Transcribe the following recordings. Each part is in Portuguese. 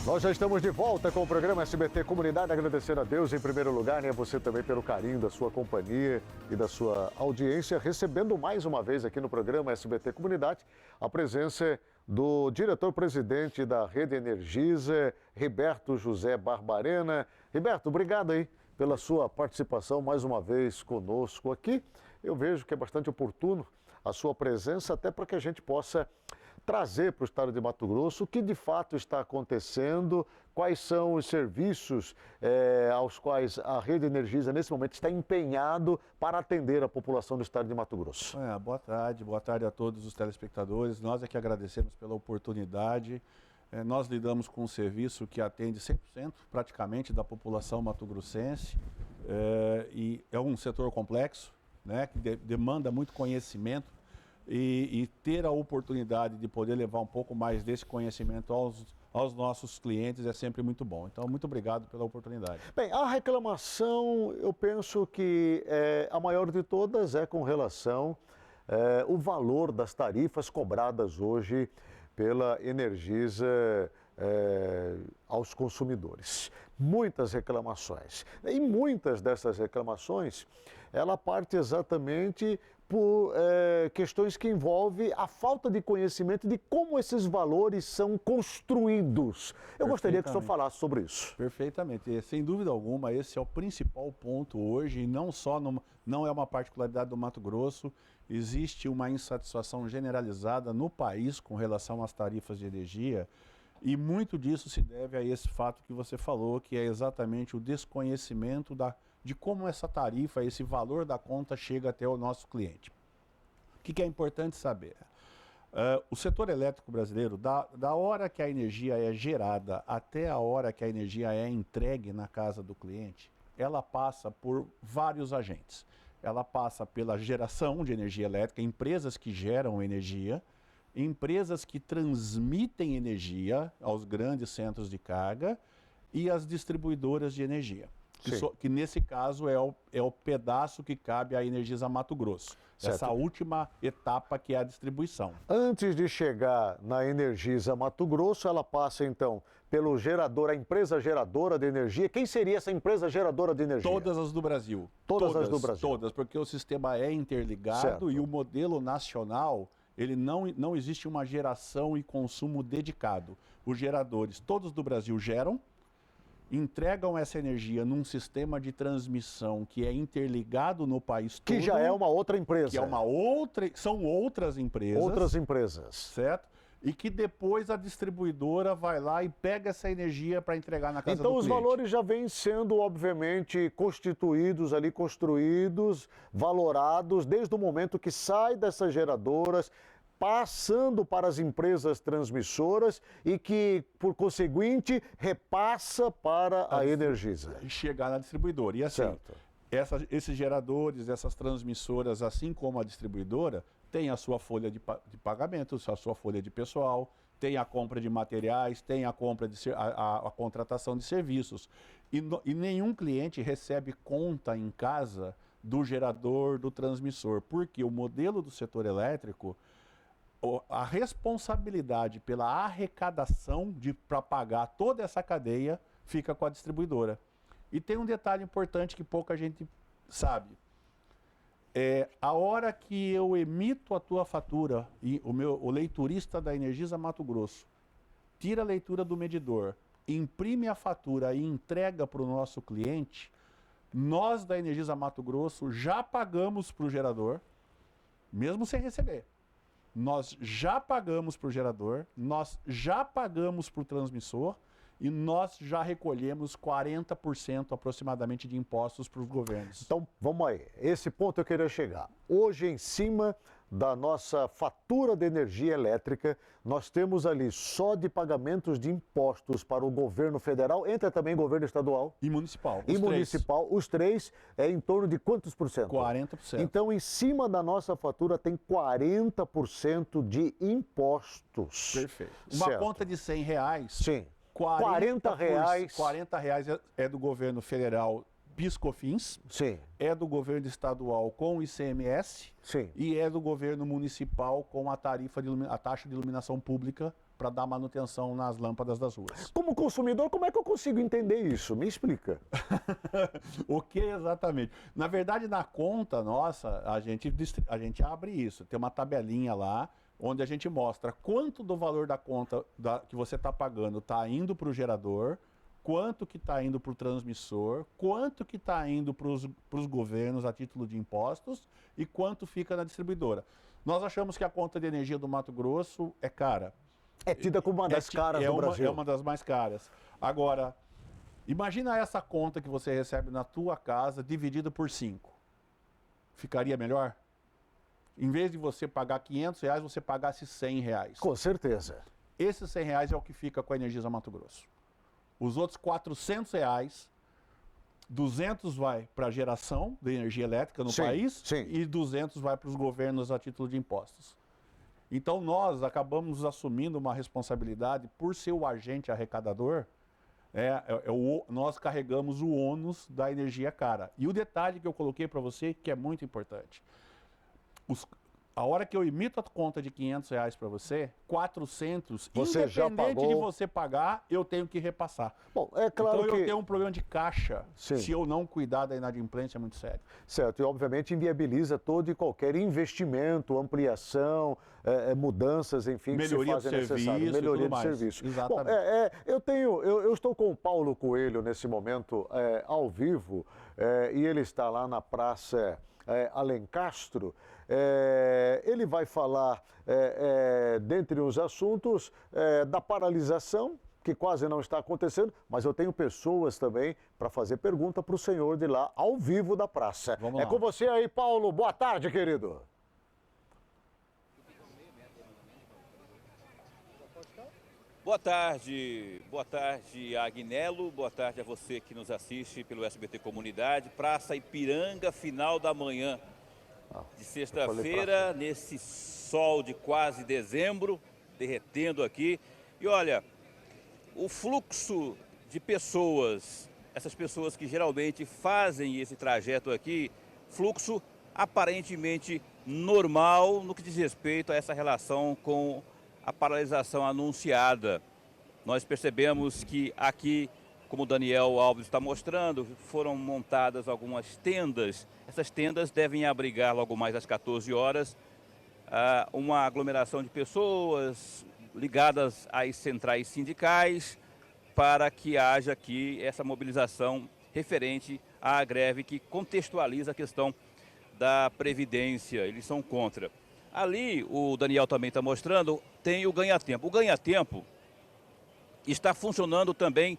Nós já estamos de volta com o programa SBT Comunidade, agradecendo a Deus em primeiro lugar, e a você também pelo carinho da sua companhia e da sua audiência, recebendo mais uma vez aqui no programa SBT Comunidade a presença do diretor-presidente da Rede Energisa, Riberto José Barbarena. Riberto, obrigado aí pela sua participação mais uma vez conosco aqui. Eu vejo que é bastante oportuno a sua presença, até para que a gente possa trazer para o estado de Mato Grosso o que de fato está acontecendo, quais são os serviços aos quais a Rede Energisa nesse momento está empenhado para atender a população do estado de Mato Grosso. Boa tarde a todos os telespectadores. Nós é que agradecemos pela oportunidade. Nós lidamos com um serviço que atende 100% praticamente da população mato-grossense e é um setor complexo, né, que demanda muito conhecimento. E ter a oportunidade de poder levar um pouco mais desse conhecimento aos nossos clientes é sempre muito bom. Então, muito obrigado pela oportunidade. Bem, a reclamação, eu penso que a maior de todas é com relação ao valor das tarifas cobradas hoje pela Energisa aos consumidores. Muitas reclamações. E muitas dessas reclamações, ela parte exatamente por questões que envolvem a falta de conhecimento de como esses valores são construídos. Eu gostaria que o senhor falasse sobre isso. Perfeitamente. E, sem dúvida alguma, esse é o principal ponto hoje, e não é uma particularidade do Mato Grosso. Existe uma insatisfação generalizada no país com relação às tarifas de energia, e muito disso se deve a esse fato que você falou, que é exatamente o desconhecimento de como essa tarifa, esse valor da conta chega até o nosso cliente. O que é importante saber? O setor elétrico brasileiro, da hora que a energia é gerada até a hora que a energia é entregue na casa do cliente, ela passa por vários agentes. Ela passa pela geração de energia elétrica, empresas que geram energia, empresas que transmitem energia aos grandes centros de carga e as distribuidoras de energia. Que nesse caso é o pedaço que cabe à Energisa Mato Grosso. Certo. Essa última etapa que é a distribuição. Antes de chegar na Energisa Mato Grosso, ela passa então pelo gerador, a empresa geradora de energia. Quem seria essa empresa geradora de energia? Todas as do Brasil. Todas as do Brasil. Todas, porque o sistema é interligado. Certo. E o modelo nacional, ele não existe uma geração e consumo dedicado. Os geradores, todos do Brasil geram, entregam essa energia num sistema de transmissão que é interligado no país todo. Que já é uma outra empresa. Que é são outras empresas. Outras empresas. Certo? E que depois a distribuidora vai lá e pega essa energia para entregar na casa do cliente. Então os valores já vêm sendo, obviamente, constituídos ali, construídos, valorados, desde o momento que sai dessas geradoras, passando para as empresas transmissoras e que, por conseguinte, repassa para a Energisa. Chegar na distribuidora. E assim, esses geradores, essas transmissoras, assim como a distribuidora, tem a sua folha de pagamento, a sua folha de pessoal, tem a compra de materiais, tem a compra a contratação de serviços. E nenhum cliente recebe conta em casa do gerador, do transmissor, porque o modelo do setor elétrico, a responsabilidade pela arrecadação para pagar toda essa cadeia fica com a distribuidora. E tem um detalhe importante que pouca gente sabe. A hora que eu emito a tua fatura, e o leiturista da Energisa Mato Grosso tira a leitura do medidor, imprime a fatura e entrega para o nosso cliente, nós da Energisa Mato Grosso já pagamos para o gerador, mesmo sem receber. Nós já pagamos para o gerador, nós já pagamos para o transmissor e nós já recolhemos 40% aproximadamente de impostos para os governos. Então, vamos aí. Esse ponto eu queria chegar. Hoje, em cima da nossa fatura de energia elétrica, nós temos ali só de pagamentos de impostos para o governo federal, entra também governo estadual e municipal. Os três é em torno de quantos por cento? 40%. Então, em cima da nossa fatura tem 40% de impostos. Perfeito. Uma conta de R$100. Sim. R$40. R$40 é do governo federal, PIS/COFINS. Sim. É do governo estadual com ICMS. Sim. E é do governo municipal com a taxa de iluminação pública para dar manutenção nas lâmpadas das ruas. Como consumidor, como é que eu consigo entender isso? Me explica. O que exatamente? Na verdade, na conta nossa, a gente abre isso. Tem uma tabelinha lá, onde a gente mostra quanto do valor da conta que você está pagando está indo para o gerador, quanto que está indo para o transmissor, quanto que está indo para os governos a título de impostos e quanto fica na distribuidora. Nós achamos que a conta de energia do Mato Grosso é cara. É tida como uma das caras do Brasil. É uma das mais caras. Agora, imagina essa conta que você recebe na tua casa dividido por 5. Ficaria melhor? Em vez de você pagar R$500, você pagasse R$100. Com certeza. Esses R$100 é o que fica com a Energisa Mato Grosso. Os outros R$400, 200 vai para a geração de energia elétrica no país e 200 vai para os governos a título de impostos. Então nós acabamos assumindo uma responsabilidade por ser o agente arrecadador, nós carregamos o ônus da energia cara. E o detalhe que eu coloquei para você, que é muito importante, a hora que eu emito a conta de R$500 para você, 400, você já pagou. De você pagar, eu tenho que repassar. Bom, é claro então que eu tenho um problema de caixa, se eu não cuidar da inadimplência, é muito sério. Certo, e obviamente inviabiliza todo e qualquer investimento, ampliação, mudanças, enfim, melhoria que se fazem necessárias. Melhoria de serviço. Exatamente. Bom, eu estou com o Paulo Coelho nesse momento ao vivo e ele está lá na Praça Alencastro. Ele vai falar, dentre os assuntos, da paralisação, que quase não está acontecendo, mas eu tenho pessoas também para fazer pergunta para o senhor de lá, ao vivo da praça. Vamos lá. Com você aí, Paulo. Boa tarde, querido. Boa tarde, Agnello, boa tarde a você que nos assiste pelo SBT Comunidade. Praça Ipiranga, final da manhã de sexta-feira, nesse sol de quase dezembro, derretendo aqui. E olha, o fluxo de pessoas, essas pessoas que geralmente fazem esse trajeto aqui, fluxo aparentemente normal no que diz respeito a essa relação com a paralisação anunciada. Nós percebemos que aqui, como o Daniel Alves está mostrando, foram montadas algumas tendas. Essas tendas devem abrigar logo mais às 14 horas uma aglomeração de pessoas ligadas às centrais sindicais para que haja aqui essa mobilização referente à greve que contextualiza a questão da Previdência. Eles são contra. Ali, o Daniel também está mostrando, tem o ganha-tempo. O ganha-tempo está funcionando também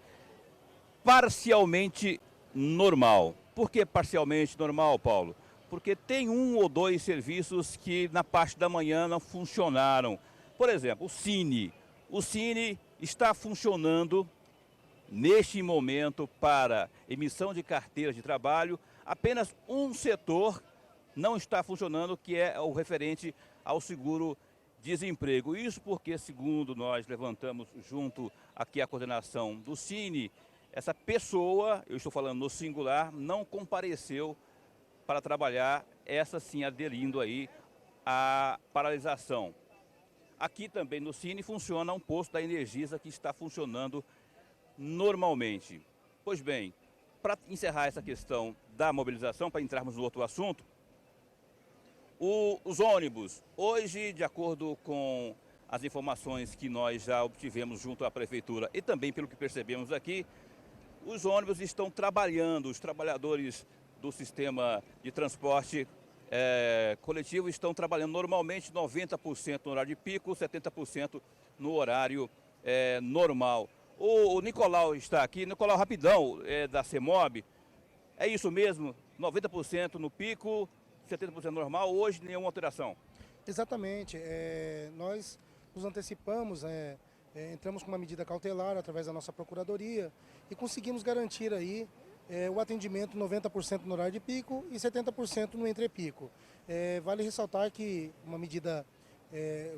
parcialmente normal. Por que parcialmente normal, Paulo? Porque tem um ou dois serviços que na parte da manhã não funcionaram. Por exemplo, o Cine. O Cine está funcionando neste momento para emissão de carteiras de trabalho. Apenas um setor não está funcionando, que é o referente ao seguro-desemprego. Isso porque, segundo nós levantamos junto aqui à coordenação do Cine, essa pessoa, eu estou falando no singular, não compareceu para trabalhar, essa sim aderindo aí à paralisação. Aqui também no Cine funciona um posto da Energisa que está funcionando normalmente. Pois bem, para encerrar essa questão da mobilização, para entrarmos no outro assunto, os ônibus, hoje, de acordo com as informações que nós já obtivemos junto à Prefeitura e também pelo que percebemos aqui, os ônibus estão trabalhando, os trabalhadores do sistema de transporte coletivo estão trabalhando normalmente 90% no horário de pico, 70% no horário normal. O Nicolau está aqui. Nicolau, rapidão, da CEMOB, é isso mesmo? 90% no pico, 70% normal, hoje nenhuma alteração? Exatamente. Nós nos antecipamos, entramos com uma medida cautelar através da nossa Procuradoria e conseguimos garantir aí o atendimento 90% no horário de pico e 70% no entrepico. Vale ressaltar que uma medida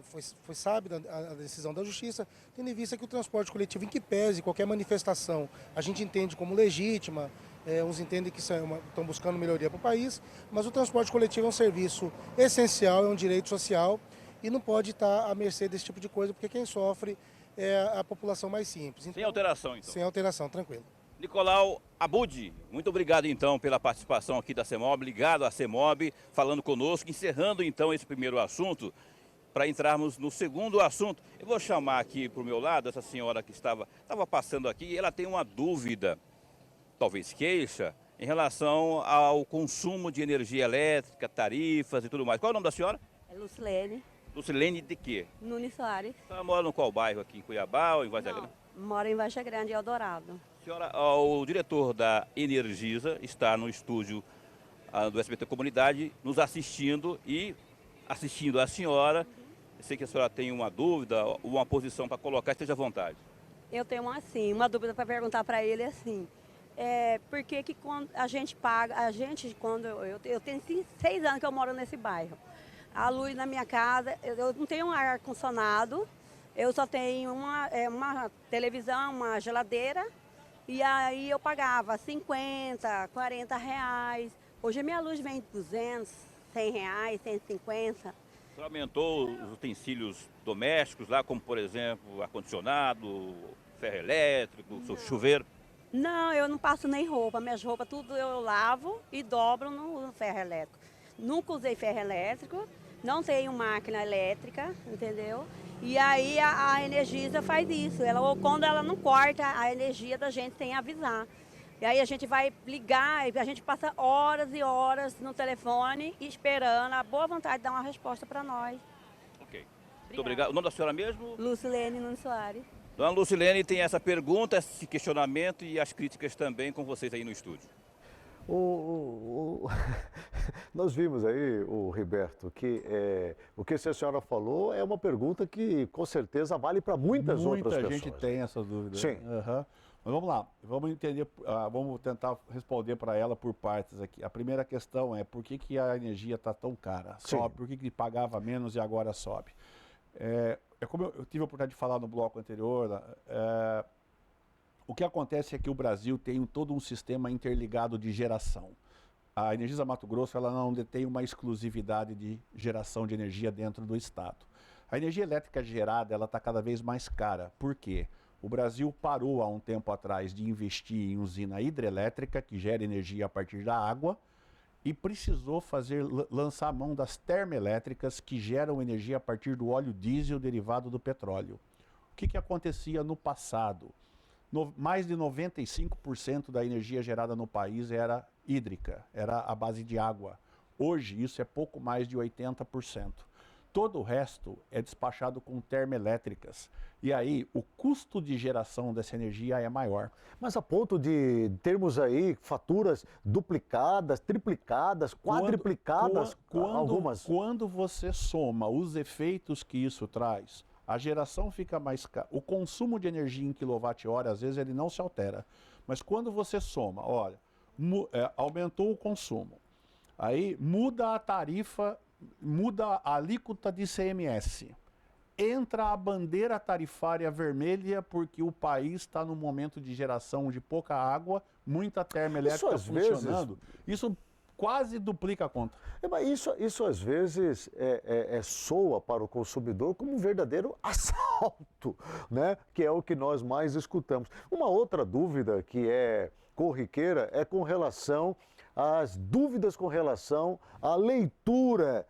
foi sábia a decisão da Justiça, tendo em vista que o transporte coletivo, em que pese qualquer manifestação, a gente entende como legítima, uns entendem que estão buscando melhoria para o país, mas o transporte coletivo é um serviço essencial, é um direito social e não pode estar à mercê desse tipo de coisa, porque quem sofre a população mais simples. Sem alteração, então. Sem alteração, tranquilo. Nicolau Abud, muito obrigado então pela participação aqui da CEMOB, ligado à CEMOB, falando conosco, encerrando então esse primeiro assunto, para entrarmos no segundo assunto. Eu vou chamar aqui para o meu lado essa senhora que estava passando aqui, e ela tem uma dúvida, talvez queixa, em relação ao consumo de energia elétrica, tarifas e tudo mais. Qual é o nome da senhora? É Lucilene Lucilene de quê? Nunes Soares. Ela mora no qual bairro aqui, em Cuiabá ou em Vargem Grande? Mora em Vargem Grande, Eldorado. Senhora, o diretor da Energisa está no estúdio do SBT Comunidade, nos assistindo e assistindo a senhora. Eu sei que a senhora tem uma dúvida, uma posição para colocar, esteja à vontade. Eu tenho uma dúvida para perguntar para ele assim. Por que que quando a gente paga, eu tenho 6 anos que eu moro nesse bairro. A luz na minha casa, eu não tenho um ar-condicionado, eu só tenho uma televisão, uma geladeira, e aí eu pagava 50, 40 reais. Hoje a minha luz vem 200, 100 reais, 150. Você aumentou os utensílios domésticos lá, como por exemplo, ar-condicionado, ferro elétrico, chuveiro? Não, eu não passo nem roupa. Minhas roupas tudo eu lavo e dobro no ferro elétrico. Nunca usei ferro elétrico, não tenho máquina elétrica, entendeu? E aí a Energisa faz isso. Quando ela não corta a energia da gente sem avisar. E aí a gente vai ligar, e a gente passa horas e horas no telefone esperando a boa vontade de dar uma resposta para nós. Ok. Muito obrigado. O nome da senhora mesmo? Lucilene Nunes Soares. Dona Lucilene tem essa pergunta, esse questionamento e as críticas também com vocês aí no estúdio. Nós vimos aí, o Riberto, que o que a senhora falou é uma pergunta que com certeza vale para muitas outras pessoas. Muita gente tem essa dúvida. Sim. Uhum. Mas vamos lá, vamos entender, vamos tentar responder para ela por partes aqui. A primeira questão é por que a energia está tão cara? Sobe, por que pagava menos e agora sobe? Como eu tive a oportunidade de falar no bloco anterior, o que acontece é que o Brasil tem todo um sistema interligado de geração. A Energisa Mato Grosso ela não detém uma exclusividade de geração de energia dentro do estado. A energia elétrica gerada ela está cada vez mais cara. Por quê? O Brasil parou há um tempo atrás de investir em usina hidrelétrica que gera energia a partir da água e precisou lançar a mão das termoelétricas que geram energia a partir do óleo diesel derivado do petróleo. O que acontecia no passado? Mais de 95% da energia gerada no país era hídrica, era à base de água. Hoje isso é pouco mais de 80%. Todo o resto é despachado com termoelétricas. E aí o custo de geração dessa energia é maior. Mas a ponto de termos aí faturas duplicadas, triplicadas, quadriplicadas, algumas. Quando você soma os efeitos que isso traz, a geração fica mais cara. O consumo de energia em quilowatt-hora, às vezes, ele não se altera. Mas quando você soma, olha, aumentou o consumo, aí muda a tarifa, muda a alíquota de ICMS. Entra a bandeira tarifária vermelha porque o país está no momento de geração de pouca água, muita termoelétrica funcionando. Isso quase duplica a conta. Isso às vezes soa para o consumidor como um verdadeiro assalto, né? Que é o que nós mais escutamos. Uma outra dúvida que é corriqueira é com relação às dúvidas com relação à leitura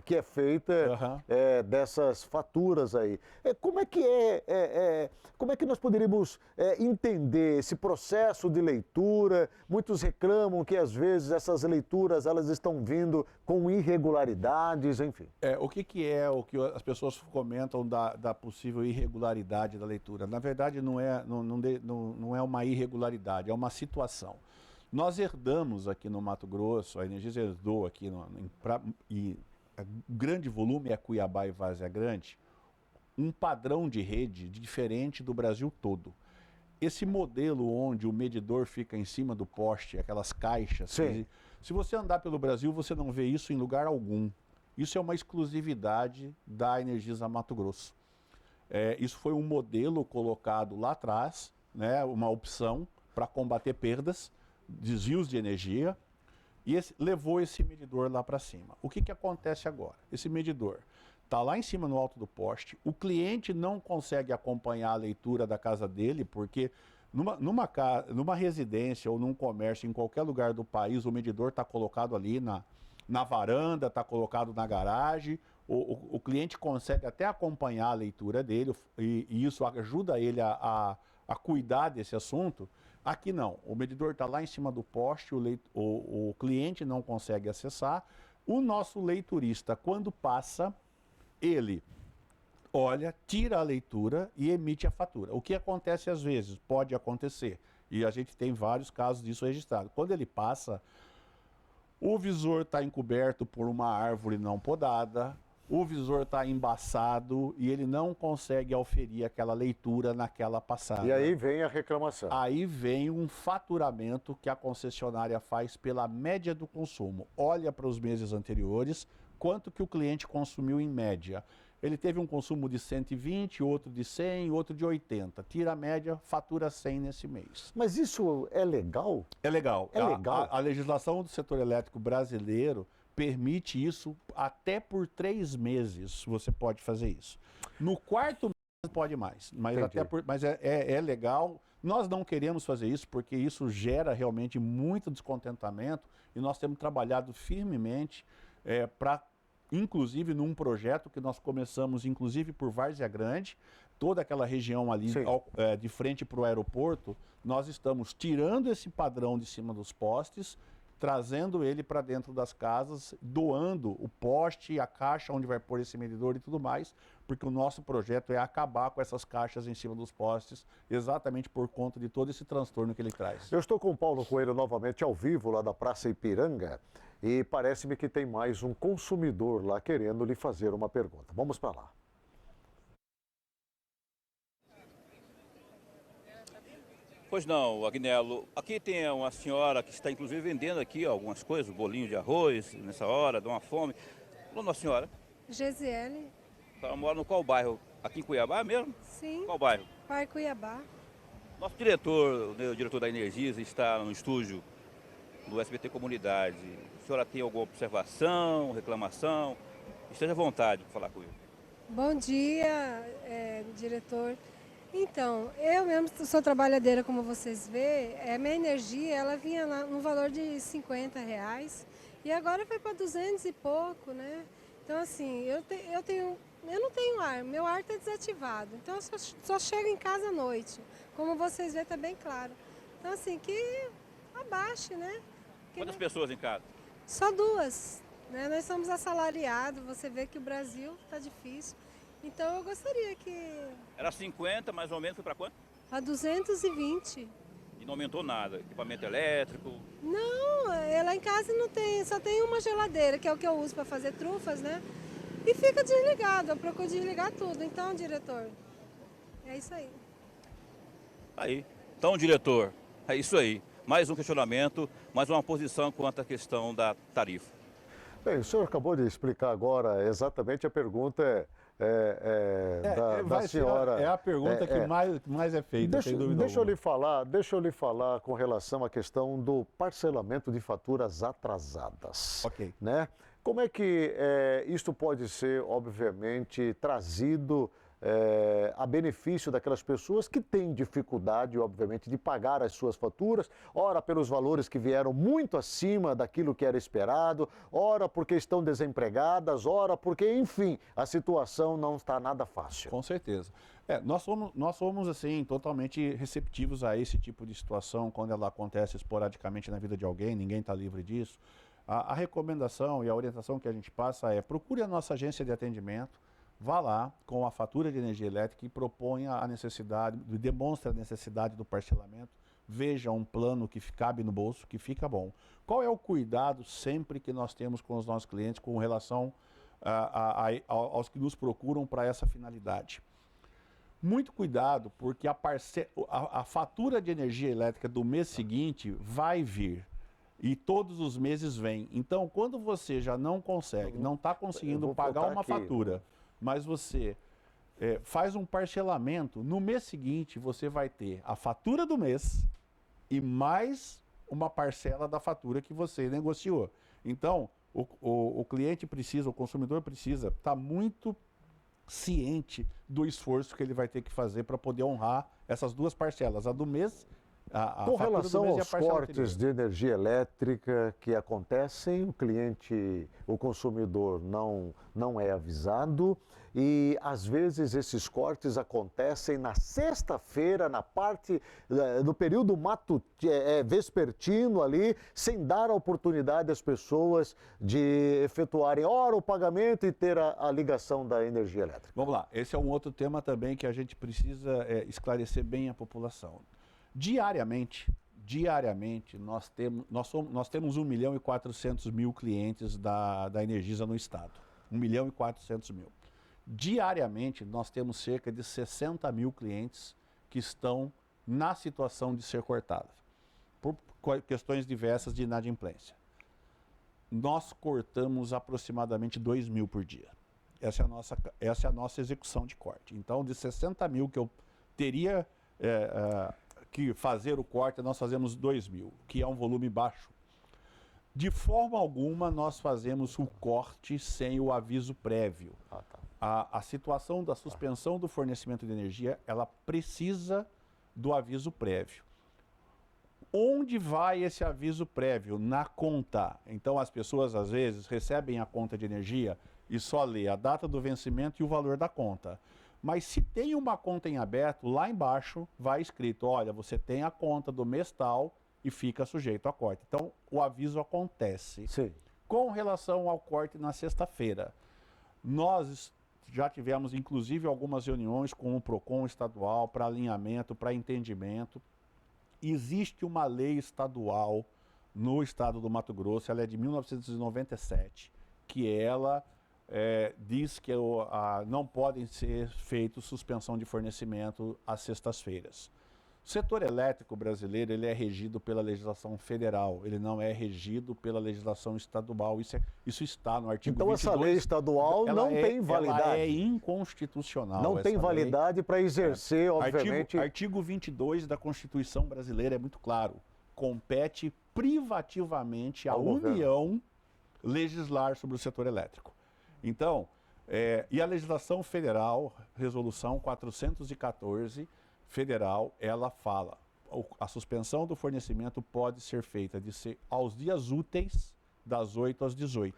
que é feita dessas faturas aí. Como é que nós poderíamos entender esse processo de leitura? Muitos reclamam que às vezes essas leituras elas estão vindo com irregularidades, enfim. O que as pessoas comentam da possível irregularidade da leitura? Na verdade não é uma irregularidade, é uma situação. Nós herdamos aqui no Mato Grosso, a Energisa herdou aqui, e grande volume é Cuiabá e Várzea Grande, um padrão de rede diferente do Brasil todo. Esse modelo onde o medidor fica em cima do poste, aquelas caixas, se você andar pelo Brasil, você não vê isso em lugar algum. Isso é uma exclusividade da Energisa Mato Grosso. Isso foi um modelo colocado lá atrás, né, uma opção para combater perdas, desvios de energia, e levou esse medidor lá para cima. O que acontece agora? Esse medidor está lá em cima no alto do poste, o cliente não consegue acompanhar a leitura da casa dele, porque numa residência ou num comércio, em qualquer lugar do país, o medidor está colocado ali na varanda, está colocado na garagem, o cliente consegue até acompanhar a leitura dele e isso ajuda ele a cuidar desse assunto. Aqui não, o medidor está lá em cima do poste, o cliente não consegue acessar. O nosso leiturista, quando passa, ele olha, tira a leitura e emite a fatura. O que acontece às vezes? Pode acontecer, e a gente tem vários casos disso registrados. Quando ele passa, o visor está encoberto por uma árvore não podada, o visor está embaçado e ele não consegue auferir aquela leitura naquela passada. E aí vem a reclamação. Aí vem um faturamento que a concessionária faz pela média do consumo. Olha para os meses anteriores, quanto que o cliente consumiu em média. Ele teve um consumo de 120, outro de 100, outro de 80. Tira a média, fatura 100 nesse mês. Mas isso é legal? É legal. É legal. A legislação do setor elétrico brasileiro permite isso até por 3 meses você pode fazer isso. No quarto mês pode mais, mas, mas é legal. Nós não queremos fazer isso porque isso gera realmente muito descontentamento e nós temos trabalhado firmemente para, inclusive num projeto que nós começamos, inclusive por Várzea Grande, toda aquela região ali de frente para o aeroporto, nós estamos tirando esse padrão de cima dos postes, trazendo ele para dentro das casas, doando o poste, a caixa onde vai pôr esse medidor e tudo mais, porque o nosso projeto é acabar com essas caixas em cima dos postes, exatamente por conta de todo esse transtorno que ele traz. Eu estou com o Paulo Coelho novamente ao vivo lá da Praça Ipiranga e parece-me que tem mais um consumidor lá querendo lhe fazer uma pergunta. Vamos para lá. Pois não, Agnello. Aqui tem uma senhora que está inclusive vendendo aqui algumas coisas, um bolinho de arroz nessa hora, dá uma fome. Alô, nossa senhora. Gesiele. Ela mora no qual bairro? Aqui em Cuiabá mesmo? Sim. Qual bairro? Parque Cuiabá. Nosso diretor, o diretor da Energisa, está no estúdio do SBT Comunidade. A senhora tem alguma observação, reclamação? Esteja à vontade para falar com ele. Bom dia, diretor. Então, eu mesmo sou trabalhadeira, como vocês vê, minha energia ela vinha no valor de R$50 e agora foi para 200 e pouco, né? Então, assim, eu não tenho ar, meu ar está desativado, então eu só chego em casa à noite, como vocês vê, está bem claro. Então, assim, que abaixe, né? Quantas pessoas em casa? Só 2, né? Nós somos assalariados, você vê que o Brasil está difícil. Então eu gostaria que... Era 50, mais ou menos, foi para quanto? A 220. E não aumentou nada? Equipamento elétrico? Não, lá em casa não tem, só tem uma geladeira, que é o que eu uso para fazer trufas, né? E fica desligado, eu procuro desligar tudo. Então, diretor, é isso aí. Aí. Então, diretor, é isso aí. Mais um questionamento, mais uma posição quanto à questão da tarifa. Bem, o senhor acabou de explicar agora exatamente a pergunta da senhora. É a pergunta que mais é feita, sem dúvida deixa eu lhe falar com relação à questão do parcelamento de faturas atrasadas. Ok. Né? Como é que isto pode ser, obviamente, trazido a benefício daquelas pessoas que têm dificuldade, obviamente, de pagar as suas faturas, ora pelos valores que vieram muito acima daquilo que era esperado, ora porque estão desempregadas, ora porque, enfim, a situação não está nada fácil. Com certeza. Nós somos, assim, totalmente receptivos a esse tipo de situação, quando ela acontece esporadicamente na vida de alguém, ninguém está livre disso. A recomendação e a orientação que a gente passa é: procure a nossa agência de atendimento, vá lá com a fatura de energia elétrica e proponha a necessidade, demonstre a necessidade do parcelamento, veja um plano que cabe no bolso, que fica bom. Qual é o cuidado sempre que nós temos com os nossos clientes com relação aos que nos procuram para essa finalidade? Muito cuidado, porque a fatura de energia elétrica do mês seguinte vai vir. E todos os meses vem. Então, quando você já não consegue, não está conseguindo pagar uma fatura, mas você faz um parcelamento, no mês seguinte você vai ter a fatura do mês e mais uma parcela da fatura que você negociou. Então, o cliente precisa, o consumidor precisa estar muito ciente do esforço que ele vai ter que fazer para poder honrar essas duas parcelas, a do mês, a Com fatura do relação mês e a aos parcela cortes anterior. de energia elétrica que acontecem, o cliente, o consumidor não é avisado e às vezes esses cortes acontecem na sexta-feira, na parte no período vespertino ali, sem dar a oportunidade às pessoas de efetuarem ora o pagamento e ter a ligação da energia elétrica. Vamos lá, esse é um outro tema também que a gente precisa esclarecer bem a população. Diariamente, nós temos 1.400.000 clientes da Energisa no estado. 1.400.000. Diariamente, nós temos cerca de 60.000 clientes que estão na situação de ser cortados, por questões diversas de inadimplência. Nós cortamos aproximadamente 2.000 por dia. Essa é a nossa execução de corte. Então, de 60.000 que eu teria que fazer o corte, nós fazemos 2.000, que é um volume baixo. De forma alguma, nós fazemos o corte sem o aviso prévio. A situação da suspensão do fornecimento de energia, ela precisa do aviso prévio. Onde vai esse aviso prévio? Na conta. Então, as pessoas, às vezes, recebem a conta de energia e só lê a data do vencimento e o valor da conta. Mas se tem uma conta em aberto, lá embaixo vai escrito, olha, você tem a conta do mês tal e fica sujeito a corte. Então, o aviso acontece. Sim. Com relação ao corte na sexta-feira, nós já tivemos, inclusive, algumas reuniões com o PROCON estadual para alinhamento, para entendimento. Existe uma lei estadual no estado do Mato Grosso, ela é de 1997, que ela diz que não podem ser feitos suspensão de fornecimento às sextas-feiras. O setor elétrico brasileiro ele é regido pela legislação federal, ele não é regido pela legislação estadual. Isso está no artigo 22. Então essa lei estadual não tem validade. Ela é inconstitucional. Não tem validade para exercer, obviamente. Artigo 22 da Constituição brasileira é muito claro. Compete privativamente à União legislar sobre o setor elétrico. Então, e a legislação federal, resolução 414, federal, ela fala, a suspensão do fornecimento pode ser feita aos dias úteis, das 8 às 18.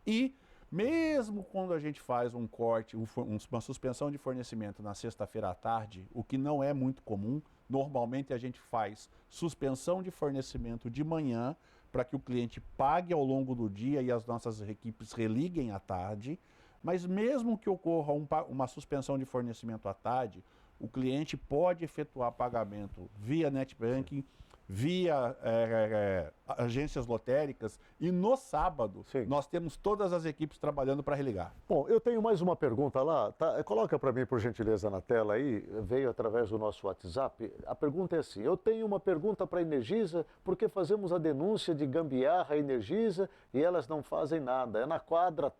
E mesmo quando a gente faz um corte, uma suspensão de fornecimento na sexta-feira à tarde, o que não é muito comum, normalmente a gente faz suspensão de fornecimento de manhã para que o cliente pague ao longo do dia e as nossas equipes religuem à tarde. Mas mesmo que ocorra uma suspensão de fornecimento à tarde, o cliente pode efetuar pagamento via NetBanking, via agências lotéricas e no sábado nós temos todas as equipes trabalhando para religar. Bom, eu tenho mais uma pergunta lá, tá? Coloca para mim por gentileza na tela aí, veio através do nosso WhatsApp. A pergunta é assim, eu tenho uma pergunta para a Energisa, porque fazemos a denúncia de gambiarra Energisa e elas não fazem nada, é na quadra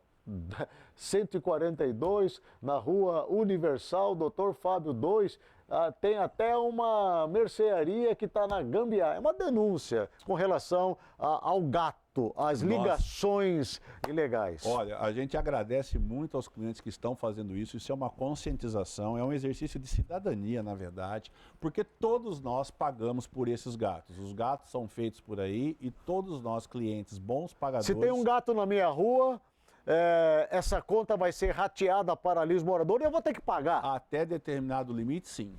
142, na rua Universal, Dr. Fábio 2, tem até uma mercearia que está na gambiarra. É uma denúncia com relação ao gato, às ligações ilegais. Olha, a gente agradece muito aos clientes que estão fazendo isso. Isso é uma conscientização, é um exercício de cidadania, na verdade, porque todos nós pagamos por esses gatos. Os gatos são feitos por aí e todos nós, clientes, bons pagadores... Se tem um gato na minha rua... essa conta vai ser rateada para ali os moradores e eu vou ter que pagar. Até determinado limite, sim.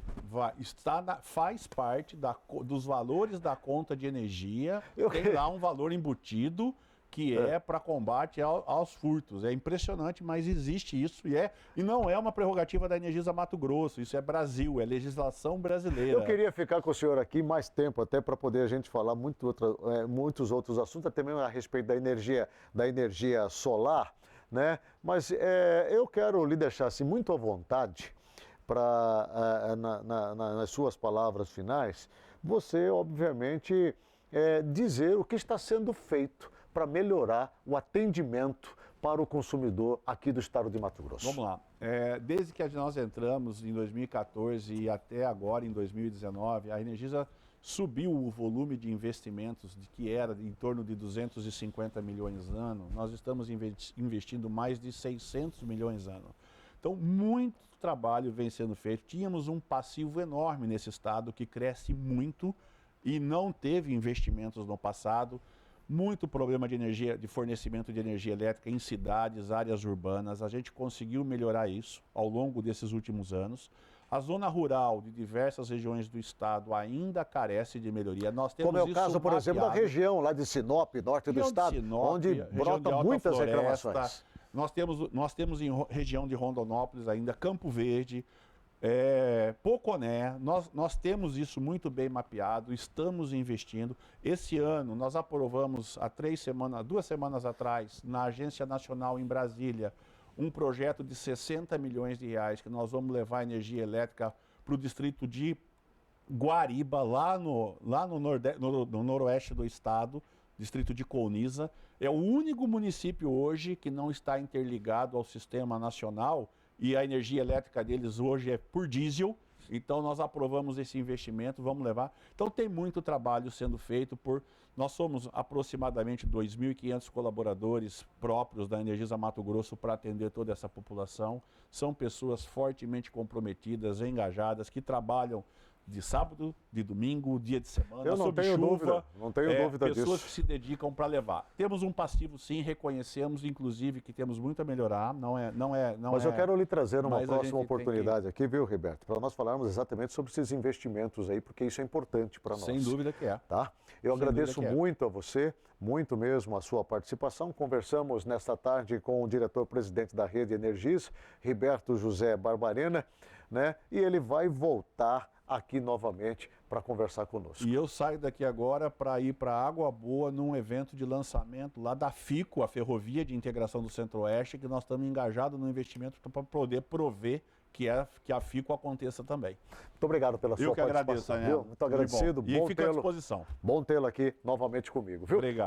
Faz parte dos valores da conta de energia. Tem lá um valor embutido que é para combate aos furtos. É impressionante, mas existe isso e não é uma prerrogativa da Energisa Mato Grosso. Isso é Brasil, é legislação brasileira. Eu queria ficar com o senhor aqui mais tempo, até para poder a gente falar muitos outros assuntos, até mesmo a respeito da energia solar, né? Mas eu quero lhe deixar assim, muito à vontade para, nas suas palavras finais, você, obviamente, dizer o que está sendo feito para melhorar o atendimento para o consumidor aqui do estado de Mato Grosso. Vamos lá. Desde que nós entramos em 2014 e até agora, em 2019, a Energisa subiu o volume de investimentos, que era em torno de 250 milhões ano. Nós estamos investindo mais de 600 milhões ano. Então, muito trabalho vem sendo feito. Tínhamos um passivo enorme nesse estado que cresce muito e não teve investimentos no passado. Muito problema de energia, de fornecimento de energia elétrica em cidades, áreas urbanas. A gente conseguiu melhorar isso ao longo desses últimos anos. A zona rural de diversas regiões do estado ainda carece de melhoria. Nós temos Como é o caso, por exemplo, da região lá de Sinop, norte do estado, onde brota muitas reclamações. Nós temos em região de Rondonópolis ainda Campo Verde, Poconé, nós temos isso muito bem mapeado, estamos investindo. Esse ano nós aprovamos há 2 semanas atrás, na Agência Nacional em Brasília, um projeto de 60 milhões de reais que nós vamos levar energia elétrica para o distrito de Guariba, lá no noroeste do estado, distrito de Colniza. É o único município hoje que não está interligado ao sistema nacional e a energia elétrica deles hoje é por diesel. Então nós aprovamos esse investimento, vamos levar. Então tem muito trabalho sendo feito nós somos aproximadamente 2.500 colaboradores próprios da Energisa Mato Grosso para atender toda essa população. São pessoas fortemente comprometidas, engajadas, que trabalham de sábado, de domingo, dia de semana, Eu não sob tenho chuva. Dúvida, não tenho dúvida disso. Pessoas que se dedicam para levar. Temos um passivo, sim, reconhecemos, inclusive, que temos muito a melhorar. Mas eu quero lhe trazer uma próxima oportunidade aqui, viu, Roberto? Para nós falarmos exatamente sobre esses investimentos aí, porque isso é importante para nós. Sem dúvida que é. Tá? Eu agradeço muito a você, muito mesmo a sua participação. Conversamos nesta tarde com o diretor-presidente da Rede Energisa, Roberto José Barbarena, né? E ele vai voltar aqui novamente para conversar conosco. E eu saio daqui agora para ir para Água Boa num evento de lançamento lá da FICO, a Ferrovia de Integração do Centro-Oeste, que nós estamos engajados no investimento para poder prover que a FICO aconteça também. Muito obrigado pela sua participação. Eu que agradeço, viu? Muito agradecido. E fico à disposição. Bom tê-lo aqui novamente comigo, viu? Obrigado.